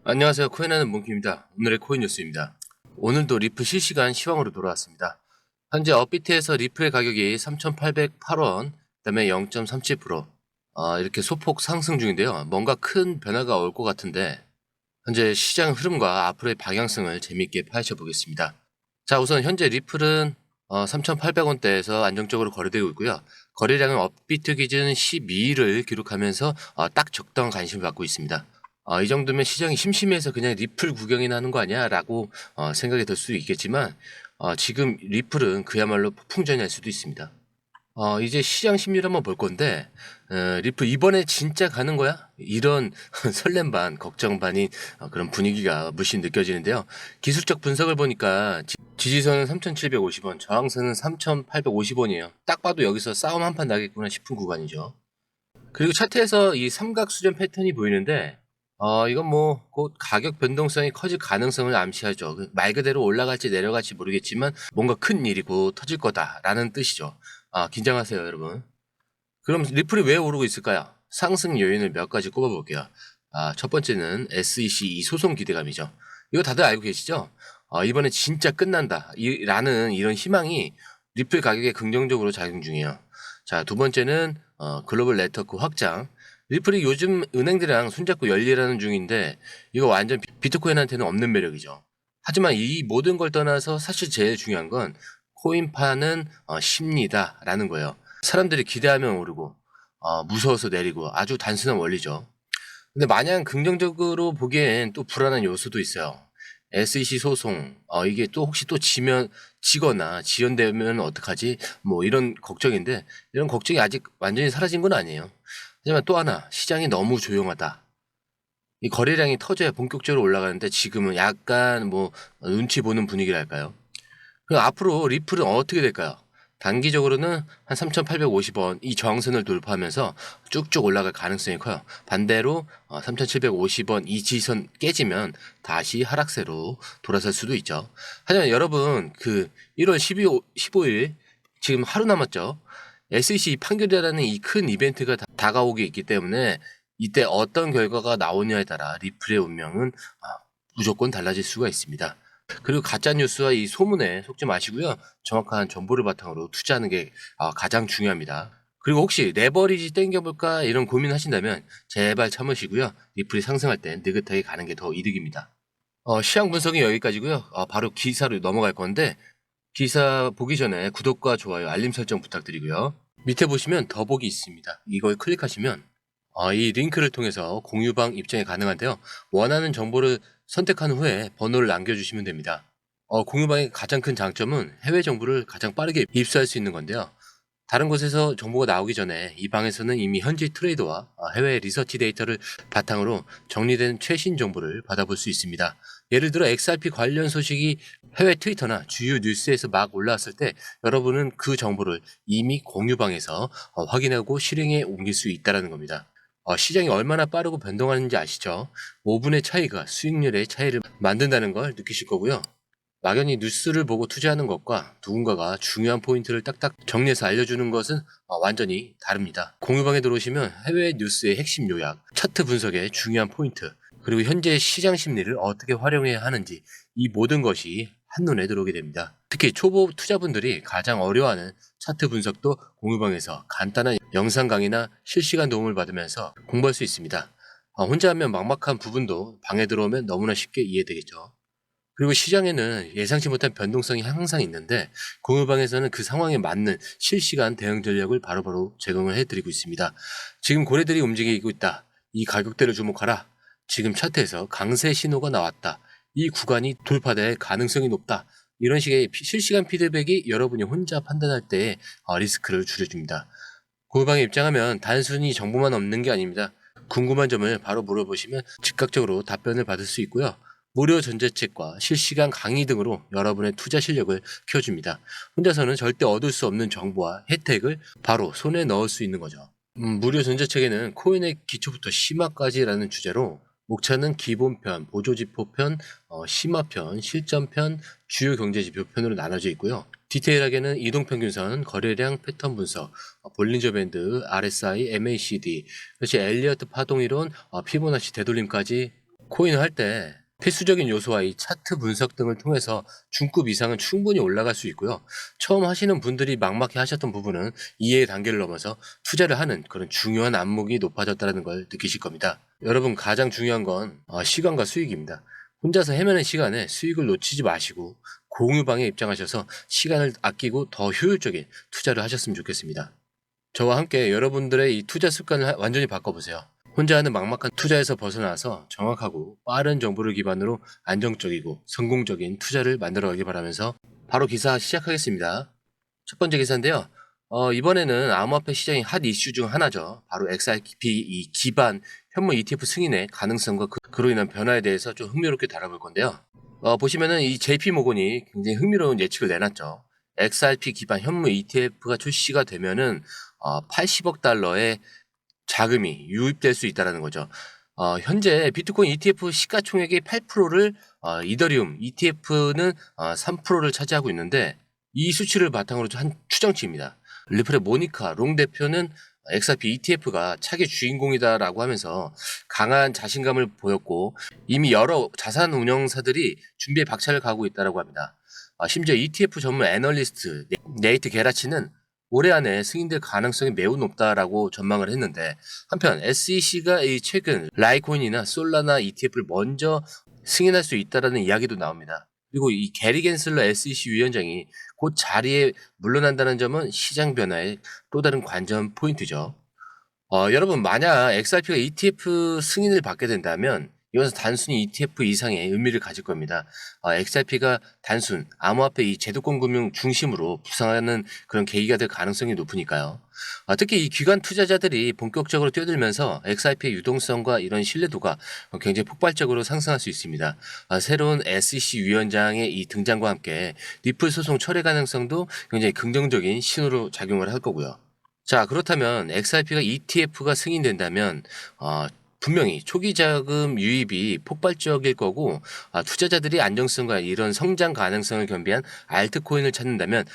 안녕하세요. 코인하는 몽키입니다. 오늘의 코인 뉴스입니다. 오늘도 리플 실시간 시황으로 돌아왔습니다. 현재 업비트에서 리플의 가격이 3,808원, 그 다음에 0.37%, 이렇게 소폭 상승 중인데요. 뭔가 큰 변화가 올 것 같은데 현재 시장 흐름과 앞으로의 방향성을 재미있게 파헤쳐 보겠습니다. 자, 우선 현재 리플은 3,800원대에서 안정적으로 거래되고 있고요. 거래량은 업비트 기준 12일을 기록하면서 딱 적당한 관심을 받고 있습니다. 이 정도면 시장이 심심해서 그냥 리플 구경이나 하는 거 아니야? 라고 생각이 들 수도 있겠지만 지금 리플은 그야말로 폭풍전일 수도 있습니다. 이제 시장 심리를 한번 볼 건데 리플 이번에 진짜 가는 거야? 이런 설렘 반 걱정 반인 그런 분위기가 물씬 느껴지는데요. 기술적 분석을 보니까 지지선은 3,750원, 저항선은 3,850원이에요. 딱 봐도 여기서 싸움 한 판 나겠구나 싶은 구간이죠. 그리고 차트에서 이 삼각수렴 패턴이 보이는데 이건 뭐 곧 가격 변동성이 커질 가능성을 암시하죠. 말 그대로 올라갈지 내려갈지 모르겠지만 뭔가 큰 일이 곧 터질 거다라는 뜻이죠. 긴장하세요, 여러분. 그럼 리플이 왜 오르고 있을까요? 상승 요인을 몇 가지 꼽아볼게요. 첫 번째는 SEC 이 소송 기대감이죠. 이거 다들 알고 계시죠? 이번에 진짜 끝난다. 라는 이런 희망이 리플 가격에 긍정적으로 작용 중이에요. 자, 두 번째는 글로벌 네트워크 확장. 리플이 요즘 은행들이랑 손잡고 열일하는 중인데 이거 완전 비트코인한테는 없는 매력이죠. 하지만 이 모든 걸 떠나서 사실 제일 중요한 건 코인파는 심리다라는 거예요. 사람들이 기대하면 오르고 무서워서 내리고 아주 단순한 원리죠. 근데 마냥 긍정적으로 보기엔 또 불안한 요소도 있어요. SEC 소송, 이게 또 혹시 또 지거나 지연되면 어떡하지? 뭐 이런 걱정인데 이런 걱정이 아직 완전히 사라진 건 아니에요. 하지만 또 하나, 시장이 너무 조용하다. 이 거래량이 터져야 본격적으로 올라가는데 지금은 약간 뭐 눈치 보는 분위기랄까요? 그럼 앞으로 리플은 어떻게 될까요? 단기적으로는 한 3,850원 이 저항선을 돌파하면서 쭉쭉 올라갈 가능성이 커요. 반대로 3,750원 이 지선 깨지면 다시 하락세로 돌아설 수도 있죠. 하지만 여러분 1월 15일 지금 하루 남았죠. SEC 판결이라는 이 큰 이벤트가 다가오게 있기 때문에 이때 어떤 결과가 나오냐에 따라 리플의 운명은 무조건 달라질 수가 있습니다. 그리고 가짜뉴스와 이 소문에 속지 마시고요. 정확한 정보를 바탕으로 투자하는 게 가장 중요합니다. 그리고 혹시 레버리지 땡겨볼까 이런 고민하신다면 제발 참으시고요. 리플이 상승할 땐 느긋하게 가는 게 더 이득입니다. 시황 분석이 여기까지고요. 바로 기사로 넘어갈 건데 기사 보기 전에 구독과 좋아요, 알림 설정 부탁드리고요. 밑에 보시면 더보기 있습니다. 이걸 클릭하시면 이 링크를 통해서 공유방 입장이 가능한데요. 원하는 정보를 선택한 후에 번호를 남겨주시면 됩니다. 공유방의 가장 큰 장점은 해외 정보를 가장 빠르게 입수할 수 있는 건데요. 다른 곳에서 정보가 나오기 전에 이 방에서는 이미 현지 트레이더와 해외 리서치 데이터를 바탕으로 정리된 최신 정보를 받아볼 수 있습니다. 예를 들어 XRP 관련 소식이 해외 트위터나 주요 뉴스에서 막 올라왔을 때 여러분은 그 정보를 이미 공유방에서 확인하고 실행에 옮길 수 있다는 겁니다. 시장이 얼마나 빠르고 변동하는지 아시죠? 5분의 차이가 수익률의 차이를 만든다는 걸 느끼실 거고요. 막연히 뉴스를 보고 투자하는 것과 누군가가 중요한 포인트를 딱딱 정리해서 알려주는 것은 완전히 다릅니다. 공유방에 들어오시면 해외 뉴스의 핵심 요약, 차트 분석의 중요한 포인트, 그리고 현재 시장 심리를 어떻게 활용해야 하는지 이 모든 것이 한눈에 들어오게 됩니다. 특히 초보 투자분들이 가장 어려워하는 차트 분석도 공유방에서 간단한 영상 강의나 실시간 도움을 받으면서 공부할 수 있습니다. 혼자 하면 막막한 부분도 방에 들어오면 너무나 쉽게 이해되겠죠. 그리고 시장에는 예상치 못한 변동성이 항상 있는데 공유방에서는 그 상황에 맞는 실시간 대응 전략을 바로바로 제공을 해드리고 있습니다. 지금 고래들이 움직이고 있다. 이 가격대를 주목하라. 지금 차트에서 강세 신호가 나왔다. 이 구간이 돌파될 가능성이 높다. 이런 식의 실시간 피드백이 여러분이 혼자 판단할 때 리스크를 줄여줍니다. 공유방에 입장하면 단순히 정보만 없는 게 아닙니다. 궁금한 점을 바로 물어보시면 즉각적으로 답변을 받을 수 있고요. 무료 전자책과 실시간 강의 등으로 여러분의 투자 실력을 키워줍니다. 혼자서는 절대 얻을 수 없는 정보와 혜택을 바로 손에 넣을 수 있는 거죠. 무료 전자책에는 코인의 기초부터 심화까지라는 주제로 목차는 기본편, 보조지표편, 심화편, 실전편, 주요 경제지표편으로 나눠져 있고요. 디테일하게는 이동평균선, 거래량 패턴 분석, 볼린저 밴드, RSI, MACD, 그렇지 엘리어트 파동이론, 피보나치 되돌림까지 코인을 할 때 필수적인 요소와 이 차트 분석 등을 통해서 중급 이상은 충분히 올라갈 수 있고요. 처음 하시는 분들이 막막해 하셨던 부분은 이해의 단계를 넘어서 투자를 하는 그런 중요한 안목이 높아졌다는 걸 느끼실 겁니다. 여러분, 가장 중요한 건 시간과 수익입니다. 혼자서 헤매는 시간에 수익을 놓치지 마시고 공유방에 입장하셔서 시간을 아끼고 더 효율적인 투자를 하셨으면 좋겠습니다. 저와 함께 여러분들의 이 투자 습관을 완전히 바꿔보세요. 혼자 하는 막막한 투자에서 벗어나서 정확하고 빠른 정보를 기반으로 안정적이고 성공적인 투자를 만들어가기 바라면서 바로 기사 시작하겠습니다. 첫 번째 기사인데요. 이번에는 암호화폐 시장의 핫 이슈 중 하나죠. 바로 XRP 이 기반 현물 ETF 승인의 가능성과 그로 인한 변화에 대해서 좀 흥미롭게 다뤄볼 건데요. 보시면은 이 JP 모건이 굉장히 흥미로운 예측을 내놨죠. XRP 기반 현물 ETF가 출시가 되면은 80억 달러의 자금이 유입될 수 있다는 거죠. 현재 비트코인 ETF 시가총액의 8%를 이더리움 ETF는 3%를 차지하고 있는데 이 수치를 바탕으로 한 추정치입니다. 리플의 모니카 롱 대표는 XRP ETF가 차기 주인공이다라고 하면서 강한 자신감을 보였고 이미 여러 자산 운영사들이 준비에 박차를 가하고 있다고 합니다. 심지어 ETF 전문 애널리스트 네이트 게라치는 올해 안에 승인될 가능성이 매우 높다라고 전망을 했는데 한편 SEC가 최근 라이코인이나 솔라나 ETF를 먼저 승인할 수 있다라는 이야기도 나옵니다. 그리고 이 게리 겐슬러 SEC 위원장이 곧 자리에 물러난다는 점은 시장 변화의 또 다른 관전 포인트죠. 여러분, 만약 XRP가 ETF 승인을 받게 된다면 이것은 단순히 ETF 이상의 의미를 가질 겁니다. XRP가 단순 암호화폐 이 제도권 금융 중심으로 부상하는 그런 계기가 될 가능성이 높으니까요. 특히 이 기관 투자자들이 본격적으로 뛰어들면서 XRP의 유동성과 이런 신뢰도가 굉장히 폭발적으로 상승할 수 있습니다. 새로운 SEC 위원장의 이 등장과 함께 리플 소송 철회 가능성도 굉장히 긍정적인 신호로 작용을 할 거고요. 자, 그렇다면 XRP가 ETF가 승인된다면 분명히 초기 자금 유입이 폭발적일 거고 투자자들이 안정성과 이런 성장 가능성을 겸비한 알트코인을 찾는다면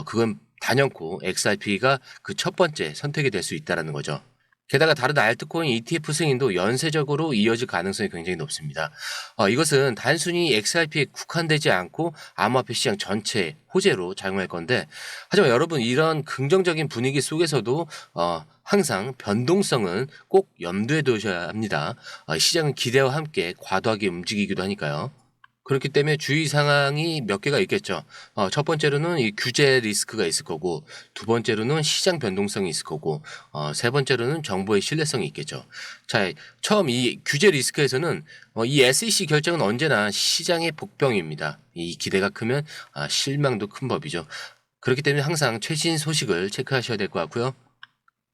그건 단연코 XRP가 그 첫 번째 선택이 될 수 있다는 거죠. 게다가 다른 알트코인 ETF 승인도 연쇄적으로 이어질 가능성이 굉장히 높습니다. 이것은 단순히 XRP에 국한되지 않고 암호화폐 시장 전체에 호재로 작용할 건데 하지만 여러분, 이런 긍정적인 분위기 속에서도 항상 변동성은 꼭 염두에 두셔야 합니다. 시장은 기대와 함께 과도하게 움직이기도 하니까요. 그렇기 때문에 주의 상황이 몇 개가 있겠죠. 첫 번째로는 이 규제 리스크가 있을 거고, 두 번째로는 시장 변동성이 있을 거고, 세 번째로는 정보의 신뢰성이 있겠죠. 자, 처음 이 규제 리스크에서는 이 SEC 결정은 언제나 시장의 복병입니다. 이 기대가 크면 실망도 큰 법이죠. 그렇기 때문에 항상 최신 소식을 체크하셔야 될 것 같고요.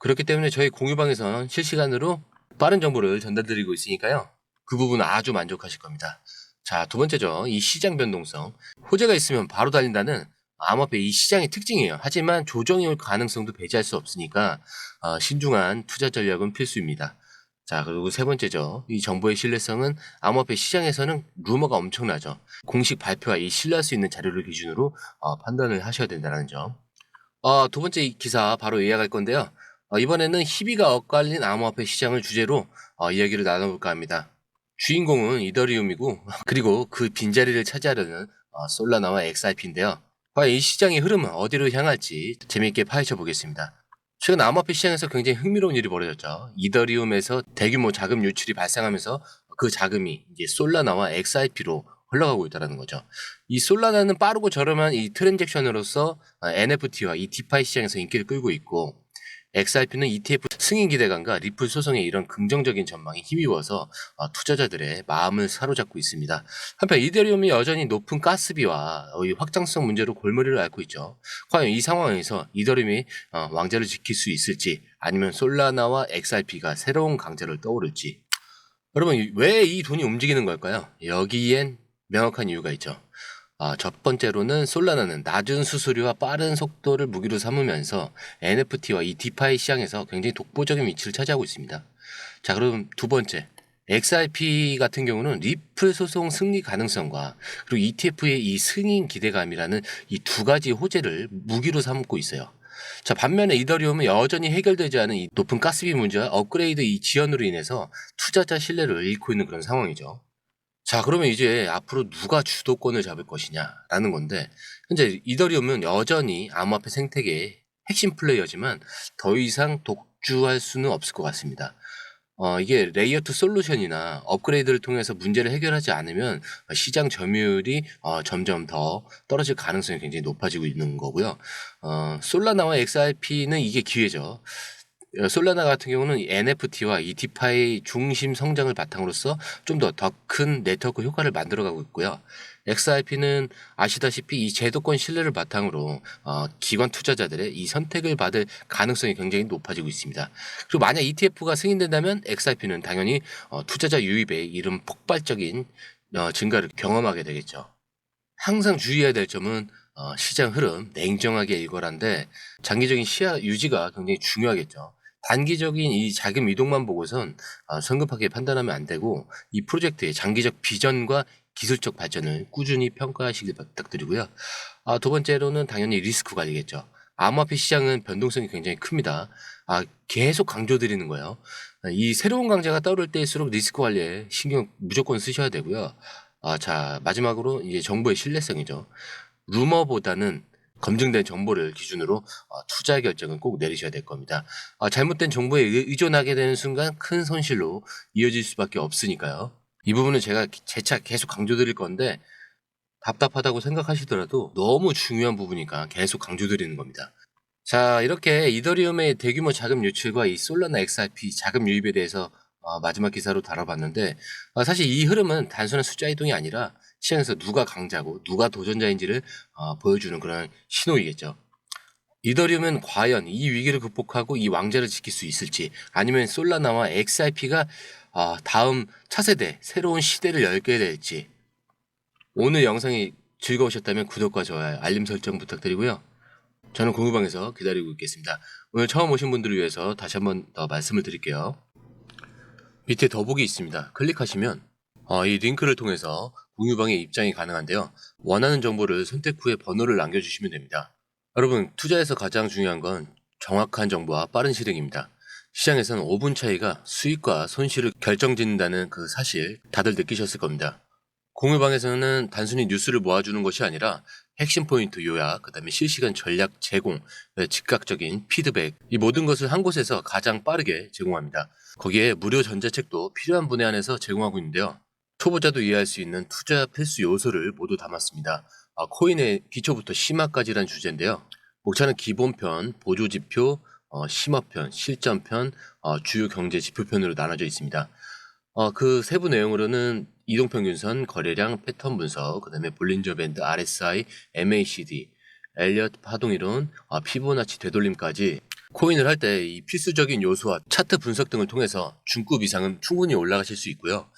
그렇기 때문에 저희 공유방에서는 실시간으로 빠른 정보를 전달드리고 있으니까요. 그 부분 아주 만족하실 겁니다. 자, 두 번째죠. 이 시장 변동성. 호재가 있으면 바로 달린다는 암호화폐 이 시장의 특징이에요. 하지만 조정이 올 가능성도 배제할 수 없으니까 신중한 투자 전략은 필수입니다. 자, 그리고 세 번째죠. 이 정보의 신뢰성은 암호화폐 시장에서는 루머가 엄청나죠. 공식 발표와 이 신뢰할 수 있는 자료를 기준으로 판단을 하셔야 된다는 점. 두 번째 기사 바로 이야기할 건데요. 이번에는 희비가 엇갈린 암호화폐 시장을 주제로 이야기를 나눠볼까 합니다. 주인공은 이더리움이고 그리고 그 빈자리를 차지하려는 솔라나와 XRP인데요. 과연 이 시장의 흐름은 어디로 향할지 재미있게 파헤쳐 보겠습니다. 최근 암호화폐 시장에서 굉장히 흥미로운 일이 벌어졌죠. 이더리움에서 대규모 자금 유출이 발생하면서 그 자금이 이제 솔라나와 XRP로 흘러가고 있다는 거죠. 이 솔라나는 빠르고 저렴한 이 트랜잭션으로서 NFT와 이 디파이 시장에서 인기를 끌고 있고 XRP는 ETF 승인 기대감과 리플 소송의 이런 긍정적인 전망이 힘입어서 투자자들의 마음을 사로잡고 있습니다. 한편 이더리움이 여전히 높은 가스비와 이 확장성 문제로 골머리를 앓고 있죠. 과연 이 상황에서 이더리움이 왕좌를 지킬 수 있을지 아니면 솔라나와 XRP가 새로운 강자를 떠오를지. 여러분, 왜 이 돈이 움직이는 걸까요? 여기엔 명확한 이유가 있죠. 첫 번째로는 솔라나는 낮은 수수료와 빠른 속도를 무기로 삼으면서 NFT와 이 디파이 시장에서 굉장히 독보적인 위치를 차지하고 있습니다. 자, 그럼 두 번째. XRP 같은 경우는 리플 소송 승리 가능성과 그리고 ETF의 이 승인 기대감이라는 이 두 가지 호재를 무기로 삼고 있어요. 자, 반면에 이더리움은 여전히 해결되지 않은 이 높은 가스비 문제와 업그레이드 이 지연으로 인해서 투자자 신뢰를 잃고 있는 그런 상황이죠. 자, 그러면 이제 앞으로 누가 주도권을 잡을 것이냐라는 건데, 현재 이더리움은 여전히 암호화폐 생태계의 핵심 플레이어지만 더 이상 독주할 수는 없을 것 같습니다. 이게 레이어 2 솔루션이나 업그레이드를 통해서 문제를 해결하지 않으면 시장 점유율이 점점 더 떨어질 가능성이 굉장히 높아지고 있는 거고요. 솔라나와 XRP는 이게 기회죠. 솔라나 같은 경우는 NFT와 이 디파이 중심 성장을 바탕으로서 좀 더 큰 네트워크 효과를 만들어가고 있고요. XRP는 아시다시피 이 제도권 신뢰를 바탕으로 기관 투자자들의 이 선택을 받을 가능성이 굉장히 높아지고 있습니다. 그리고 만약 ETF가 승인된다면 XRP는 당연히 투자자 유입에 이른 폭발적인 증가를 경험하게 되겠죠. 항상 주의해야 될 점은 시장 흐름 냉정하게 일관한데 장기적인 시야 유지가 굉장히 중요하겠죠. 단기적인 이 자금 이동만 보고선 성급하게 판단하면 안 되고 이 프로젝트의 장기적 비전과 기술적 발전을 꾸준히 평가하시길 부탁드리고요. 두 번째로는 당연히 리스크 관리겠죠. 암호화폐 시장은 변동성이 굉장히 큽니다. 계속 강조드리는 거예요. 이 새로운 강자가 떠오를 때일수록 리스크 관리에 신경 무조건 쓰셔야 되고요. 자, 마지막으로 이제 정보의 신뢰성이죠. 루머보다는 검증된 정보를 기준으로 투자 결정은 꼭 내리셔야 될 겁니다. 잘못된 정보에 의존하게 되는 순간 큰 손실로 이어질 수밖에 없으니까요. 이 부분은 제가 재차 계속 강조드릴 건데 답답하다고 생각하시더라도 너무 중요한 부분이니까 계속 강조드리는 겁니다. 자, 이렇게 이더리움의 대규모 자금 유출과 이 솔라나 XRP 자금 유입에 대해서 마지막 기사로 다뤄봤는데 사실 이 흐름은 단순한 숫자 이동이 아니라 시장에서 누가 강자고 누가 도전자인지를 보여주는 그런 신호이겠죠. 이더리움은 과연 이 위기를 극복하고 이 왕자를 지킬 수 있을지 아니면 솔라나와 XRP가 다음 차세대 새로운 시대를 열게 될지. 오늘 영상이 즐거우셨다면 구독과 좋아요, 알림 설정 부탁드리고요. 저는 공유방에서 기다리고 있겠습니다. 오늘 처음 오신 분들을 위해서 다시 한번 더 말씀을 드릴게요. 밑에 더보기 있습니다. 클릭하시면 이 링크를 통해서 공유방에 입장이 가능한데요. 원하는 정보를 선택 후에 번호를 남겨주시면 됩니다. 여러분, 투자에서 가장 중요한 건 정확한 정보와 빠른 실행입니다. 시장에서는 5분 차이가 수익과 손실을 결정짓는다는 그 사실 다들 느끼셨을 겁니다. 공유방에서는 단순히 뉴스를 모아주는 것이 아니라 핵심 포인트 요약, 그 다음에 실시간 전략 제공, 즉각적인 피드백, 이 모든 것을 한 곳에서 가장 빠르게 제공합니다. 거기에 무료 전자책도 필요한 분에 한해서 제공하고 있는데요. 초보자도 이해할 수 있는 투자 필수 요소를 모두 담았습니다. 코인의 기초부터 심화까지란 주제인데요. 목차는 기본편, 보조지표, 심화편, 실전편, 주요 경제 지표편으로 나눠져 있습니다. 그 세부 내용으로는 이동평균선, 거래량, 패턴 분석, 그 다음에 볼린저 밴드, RSI, MACD, 엘리엇 파동이론, 피보나치 되돌림까지 코인을 할 때 이 필수적인 요소와 차트 분석 등을 통해서 중급 이상은 충분히 올라가실 수 있고요.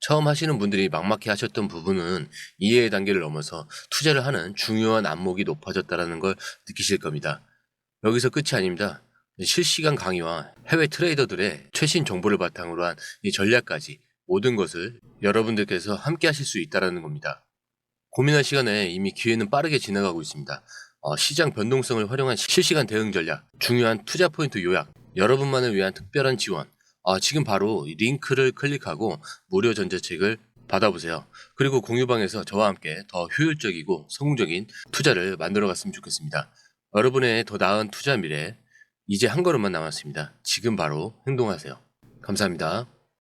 처음 하시는 분들이 막막해 하셨던 부분은 이해의 단계를 넘어서 투자를 하는 중요한 안목이 높아졌다는 걸 느끼실 겁니다. 여기서 끝이 아닙니다. 실시간 강의와 해외 트레이더들의 최신 정보를 바탕으로 한 이 전략까지 모든 것을 여러분들께서 함께 하실 수 있다는 겁니다. 고민할 시간에 이미 기회는 빠르게 지나가고 있습니다. 시장 변동성을 활용한 실시간 대응 전략, 중요한 투자 포인트 요약, 여러분만을 위한 특별한 지원. 지금 바로 이 링크를 클릭하고 무료 전자책을 받아보세요. 그리고 공유방에서 저와 함께 더 효율적이고 성공적인 투자를 만들어 갔으면 좋겠습니다. 여러분의 더 나은 투자 미래, 이제 한 걸음만 남았습니다. 지금 바로 행동하세요. 감사합니다.